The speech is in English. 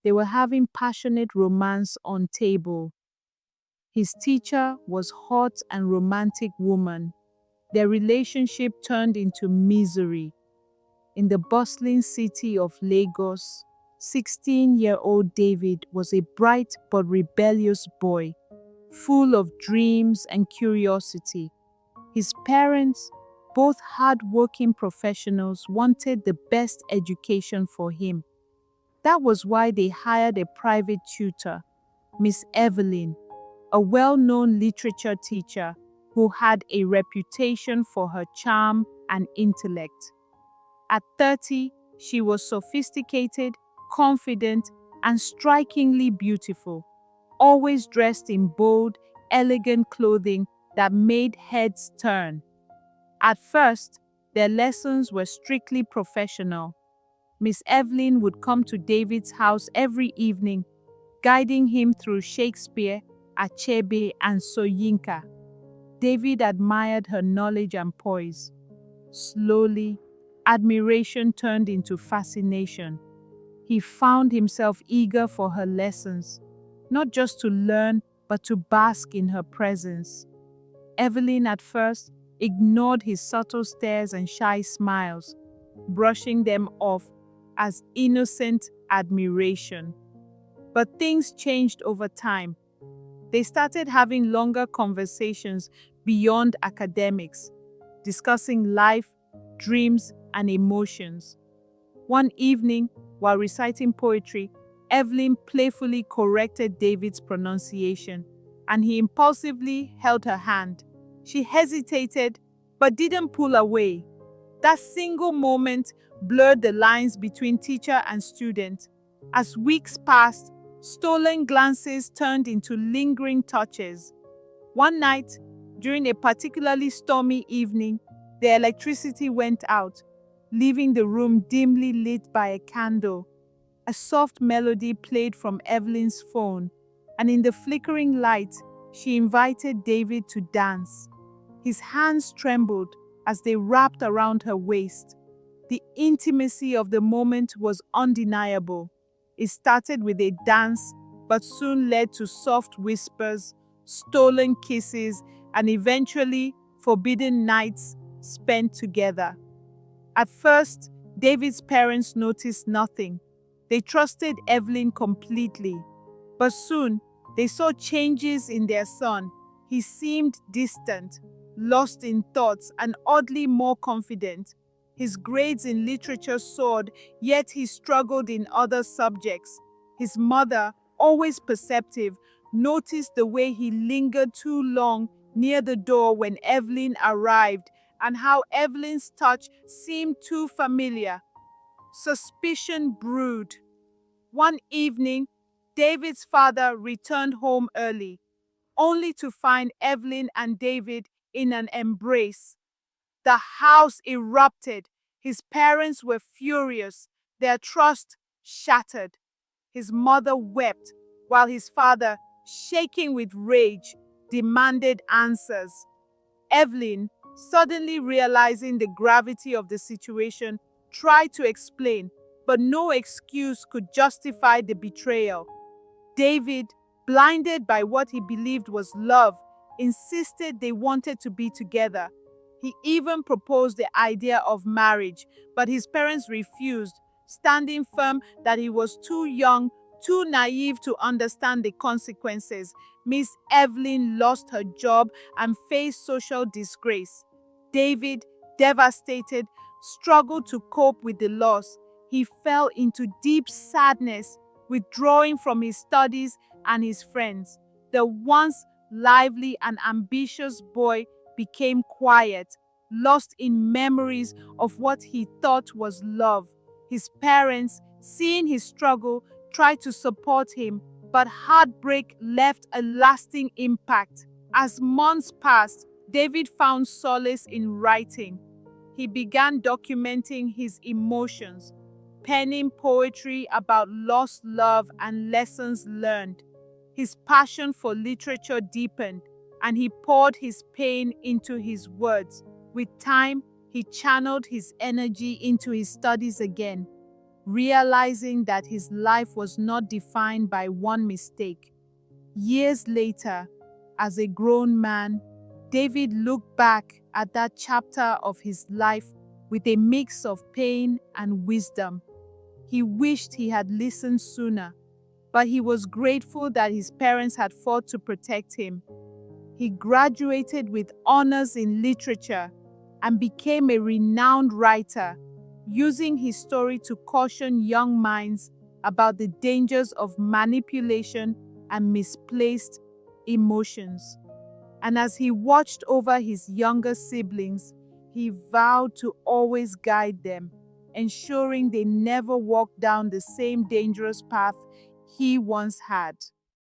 They were having passionate romance on table. His teacher was hot and romantic woman. Their relationship turned into misery. In the bustling city of Lagos, 16-year-old David was a bright but rebellious boy, full of dreams and curiosity. His parents, both hard-working professionals, wanted the best education for him. That was why they hired a private tutor, Miss Evelyn, a well-known literature teacher who had a reputation for her charm and intellect. At 30, she was sophisticated, confident, and strikingly beautiful, always dressed in bold, elegant clothing that made heads turn. At first, their lessons were strictly professional. Miss Evelyn would come to David's house every evening, guiding him through Shakespeare, Achebe, and Soyinka. David admired her knowledge and poise. Slowly, admiration turned into fascination. He found himself eager for her lessons, not just to learn, but to bask in her presence. Evelyn at first ignored his subtle stares and shy smiles, brushing them off as innocent admiration. But things changed over time. They started having longer conversations beyond academics, discussing life, dreams, and emotions. One evening, while reciting poetry, Evelyn playfully corrected David's pronunciation, and he impulsively held her hand. She hesitated, but didn't pull away. That single moment blurred the lines between teacher and student. As weeks passed, stolen glances turned into lingering touches. One night, during a particularly stormy evening, the electricity went out, leaving the room dimly lit by a candle. A soft melody played from Evelyn's phone, and in the flickering light, she invited David to dance. His hands trembled as they wrapped around her waist. The intimacy of the moment was undeniable. It started with a dance, but soon led to soft whispers, stolen kisses, and eventually forbidden nights spent together. At first, David's parents noticed nothing. They trusted Evelyn completely. But soon, they saw changes in their son. He seemed distant, lost in thoughts, and oddly more confident. His grades in literature soared, yet he struggled in other subjects. His mother, always perceptive, noticed the way he lingered too long near the door when Evelyn arrived, and how Evelyn's touch seemed too familiar. Suspicion brewed. One evening, David's father returned home early, only to find Evelyn and David in an embrace. The house erupted. His parents were furious, their trust shattered. His mother wept, while his father, shaking with rage, demanded answers. Evelyn, suddenly realizing the gravity of the situation, tried to explain, but no excuse could justify the betrayal. David, blinded by what he believed was love, insisted they wanted to be together. He even proposed the idea of marriage, but his parents refused, standing firm that he was too young, too naive to understand the consequences. Miss Evelyn lost her job and faced social disgrace. David, devastated, struggled to cope with the loss. He fell into deep sadness, withdrawing from his studies and his friends. The once lively and ambitious boy became quiet, lost in memories of what he thought was love. His parents, seeing his struggle, tried to support him, but heartbreak left a lasting impact. As months passed, David found solace in writing. He began documenting his emotions, penning poetry about lost love and lessons learned. His passion for literature deepened, and he poured his pain into his words. With time, he channeled his energy into his studies again. realizing that his life was not defined by one mistake. Years later, as a grown man, David looked back at that chapter of his life with a mix of pain and wisdom. He wished he had listened sooner, but he was grateful that his parents had fought to protect him. He graduated with honors in literature and became a renowned writer, using his story to caution young minds about the dangers of manipulation and misplaced emotions. And as he watched over his younger siblings, he vowed to always guide them, ensuring they never walked down the same dangerous path he once had.